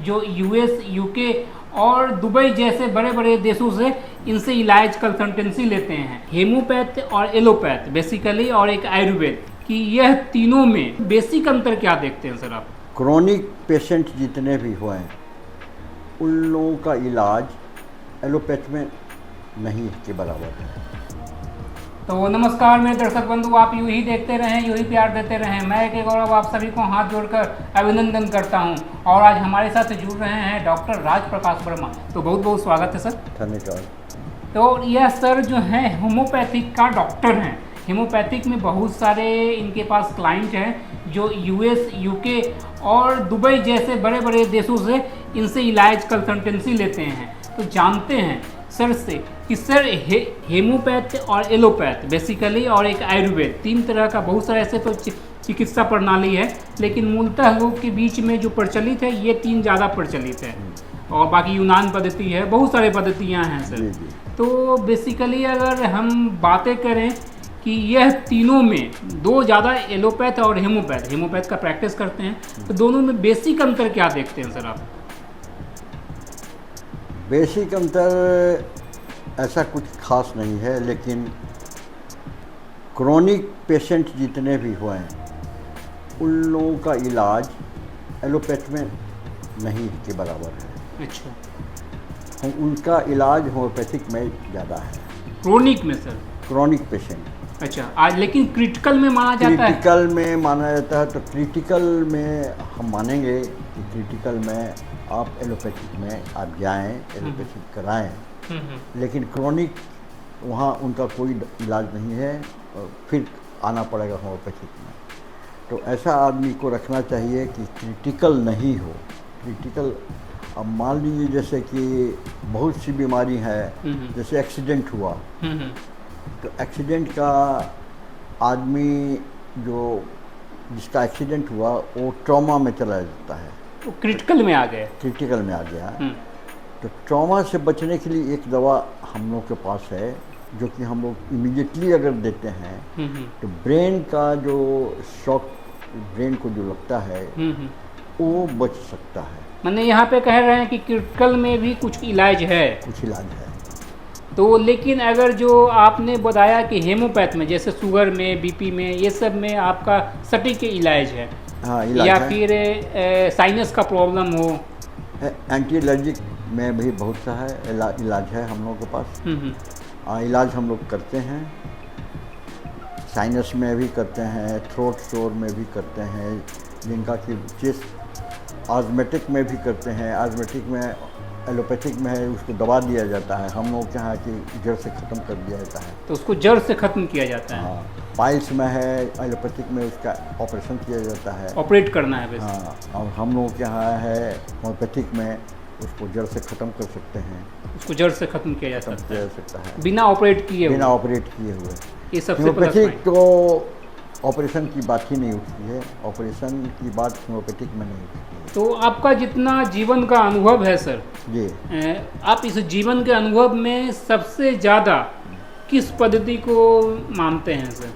जो US, UK और Dubai जैसे बड़े बड़े देशों से इनसे इलाज कंसल्टेंसी लेते हैं। हेमोपैथ और एलोपैथ बेसिकली और एक आयुर्वेद कि यह तीनों में बेसिक अंतर क्या देखते हैं सर आप? क्रॉनिक पेशेंट जितने भी हुए हैं उन लोगों का इलाज एलोपैथ में नहीं के बराबर है। तो नमस्कार मेरे दर्शक बंधु, आप यूं ही देखते रहें, यूं ही प्यार देते रहें। मैं एक गौरव आप सभी को हाथ जोड़कर अभिनंदन करता हूं। और आज हमारे साथ जुड़ रहे हैं डॉक्टर राज प्रकाश वर्मा। तो बहुत बहुत स्वागत है सर। धन्यवाद। तो यह सर जो हैं होम्योपैथिक का डॉक्टर हैं। होम्योपैथिक में बहुत सारे इनके पास क्लाइंट हैं जो यूएस, यूके और दुबई जैसे बड़े बड़े देशों से इनसे इलाज कंसल्टेंसी लेते हैं। तो जानते हैं सर से कि सर हेमोपैथ और एलोपैथ बेसिकली और एक आयुर्वेद, तीन तरह का बहुत सारे ऐसे तो चिकित्सा प्रणाली है, लेकिन मूलतः लोग के बीच में जो प्रचलित है ये तीन ज़्यादा प्रचलित है। और बाकी यूनान पद्धति है, बहुत सारे पद्धतियाँ हैं सर। तो बेसिकली अगर हम बातें करें कि यह तीनों में दो ज़्यादा एलोपैथ और हेमोपैथ का प्रैक्टिस करते हैं, तो दोनों में बेसिक अंतर क्या देखते हैं सर आप? बेसिक अंतर ऐसा कुछ खास नहीं है, लेकिन क्रॉनिक पेशेंट जितने भी हुए हैं उन लोगों का इलाज एलोपैथ में नहीं के बराबर है। अच्छा, उनका इलाज होम्योपैथिक में ज़्यादा है। क्रोनिक में सर? Chronic patient. अच्छा, आज लेकिन क्रिटिकल में माना जाता है। क्रिटिकल में माना जाता है, तो क्रिटिकल में हम मानेंगे कि क्रिटिकल में आप एलोपैथिक में आप जाएं, एलोपैथिक कराएं, लेकिन क्रॉनिक वहाँ उनका कोई इलाज नहीं है और फिर आना पड़ेगा होम्योपैथिक में। तो ऐसा आदमी को रखना चाहिए कि क्रिटिकल नहीं हो। क्रिटिकल, अब मान लीजिए जैसे कि बहुत सी बीमारी है, जैसे एक्सीडेंट हुआ, तो एक्सीडेंट का आदमी जो जिसका एक्सीडेंट हुआ वो ट्रॉमा में चला जाता है, तो क्रिटिकल में आ गए। क्रिटिकल में आ गया। तो ट्रॉमा से बचने के लिए एक दवा हम लोग के पास है जो कि हम लोग इमीडिएटली अगर देते हैं तो ब्रेन का जो शॉक, ब्रेन को जो लगता है वो बच सकता है। मैंने यहाँ पे कह रहे हैं कि क्रिटिकल में भी कुछ इलाज है। कुछ इलाज है। तो लेकिन अगर जो आपने बताया कि हेमोपैथ में जैसे शुगर में, बीपी में, ये सब में आपका सटीक इलाज है। हाँ, इलाज या है। फिर साइनस का प्रॉब्लम हो, एंटी एलर्जिक में भी बहुत सा है इलाज है हम लोगों के पास। इलाज हम लोग करते हैं, साइनस में भी करते हैं, थ्रोट शोर में भी करते हैं, जिनका कि चेस्ट आजमेटिक में भी करते हैं। आजमेटिक में एलोपैथिक में है, उसको दबा दिया जाता है। हम लोग के यहाँ की जड़ से ख़त्म कर दिया जाता है। तो उसको जड़ से ख़त्म किया जाता है। हाँ, पाइल्स में है, एलोपैथिक में उसका ऑपरेशन किया जाता है, ऑपरेट करना है वैसे। हाँ, और हम लोग के यहाँ है होम्योपैथिक में उसको जड़ से ख़त्म कर सकते हैं। उसको जड़ से ख़त्म किया जा सकता है बिना ऑपरेट किए बिना ऑपरेट किए हुए। ये सबसे होम्योपैथिक तो ऑपरेशन की बात ही नहीं उठती है, ऑपरेशन की बात होम्योपैथिक में नहीं उठती है। तो आपका जितना जीवन का अनुभव है सर जी, आप इस जीवन के अनुभव में सबसे ज़्यादा किस पद्धति को मानते हैं सर?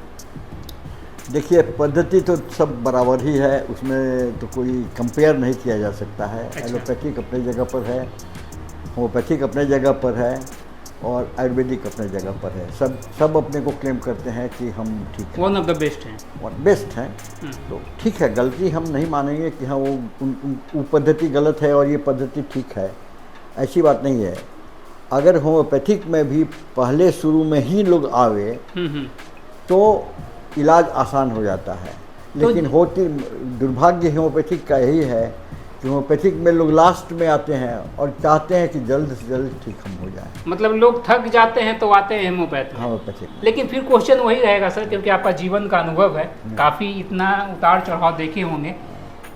देखिए, पद्धति तो सब बराबर ही है, उसमें तो कोई कंपेयर नहीं किया जा सकता है। अच्छा। एलोपैथिक अपनी जगह पर है, होम्योपैथिक अपने जगह पर है और आयुर्वेदिक अपने जगह पर है। सब अपने को क्लेम करते हैं कि हम ठीक हैं, वन ऑफ द बेस्ट हैं और बेस्ट हैं। तो ठीक है, गलती हम नहीं मानेंगे कि हाँ वो पद्धति गलत है और ये पद्धति ठीक है, ऐसी बात नहीं है। अगर होम्योपैथिक में भी पहले शुरू में ही लोग आवे तो इलाज आसान हो जाता है, लेकिन होती दुर्भाग्य होम्योपैथिक का यही है कि होम्योपैथिक में लोग लास्ट में आते हैं और चाहते हैं कि जल्द से जल्द ठीक हम हो जाए। मतलब लोग थक जाते हैं तो आते हैं होम्योपैथ में। होम्योपैथिक, लेकिन फिर क्वेश्चन वही रहेगा सर, क्योंकि आपका जीवन का अनुभव है, काफ़ी इतना उतार चढ़ाव देखे होंगे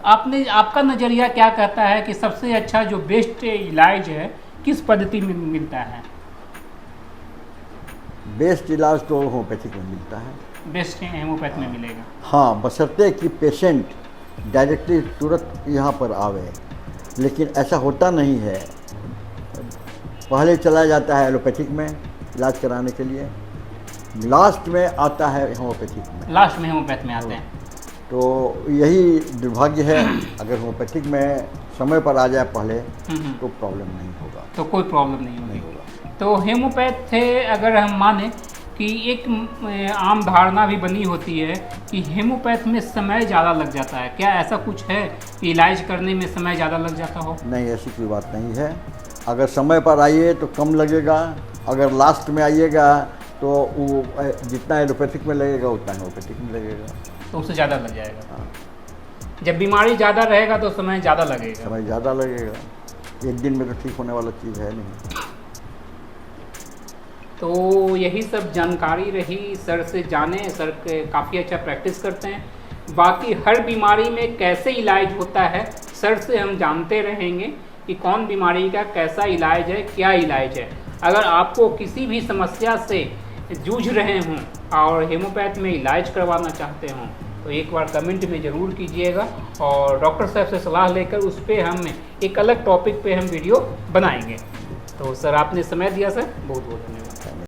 आपने। आपका नज़रिया क्या कहता है कि सबसे अच्छा जो बेस्ट इलाज है किस पद्धति में मिलता है? बेस्ट इलाज तो होम्योपैथिक में मिलता है। बेस्ट हेमोपैथ में मिलेगा। हाँ, बशर्ते कि पेशेंट डायरेक्टली तुरंत यहाँ पर आवे, लेकिन ऐसा होता नहीं है। पहले चला जाता है एलोपैथिक में इलाज कराने के लिए, लास्ट में आता है होम्योपैथिक में। लास्ट में होम्योपैथ में आते हैं। तो यही दुर्भाग्य है। अगर होम्योपैथिक में समय पर आ जाए पहले तो प्रॉब्लम नहीं होगा। तो कोई प्रॉब्लम नहीं नहीं होगी। होगा। तो हेमोपैथ से अगर हम माने कि एक आम धारणा भी बनी होती है कि हेमोपैथ में समय ज़्यादा लग जाता है, क्या ऐसा कुछ है कि इलाज करने में समय ज़्यादा लग जाता हो? नहीं, ऐसी कोई बात नहीं है। अगर समय पर आइए तो कम लगेगा, अगर लास्ट में आइएगा तो वो जितना एलोपैथिक में लगेगा उतना होम्योपैथिक में लगेगा, तो उससे ज़्यादा लग जाएगा। हाँ, जब बीमारी ज़्यादा रहेगा तो समय ज़्यादा लगेगा। समय ज़्यादा लगेगा, एक दिन में तो ठीक होने वाला चीज़ है नहीं। तो यही सब जानकारी रही सर से जाने, सर काफ़ी अच्छा प्रैक्टिस करते हैं। बाकी हर बीमारी में कैसे इलाज होता है सर से हम जानते रहेंगे कि कौन बीमारी का कैसा इलाज है, क्या इलाज है। अगर आपको किसी भी समस्या से जूझ रहे हों और हेमोपैथ में इलाज करवाना चाहते हों तो एक बार कमेंट में ज़रूर कीजिएगा और डॉक्टर साहब से सलाह लेकर उस पर हम एक अलग टॉपिक पे हम वीडियो बनाएंगे। तो सर आपने समय दिया सर, बहुत बहुत धन्यवाद।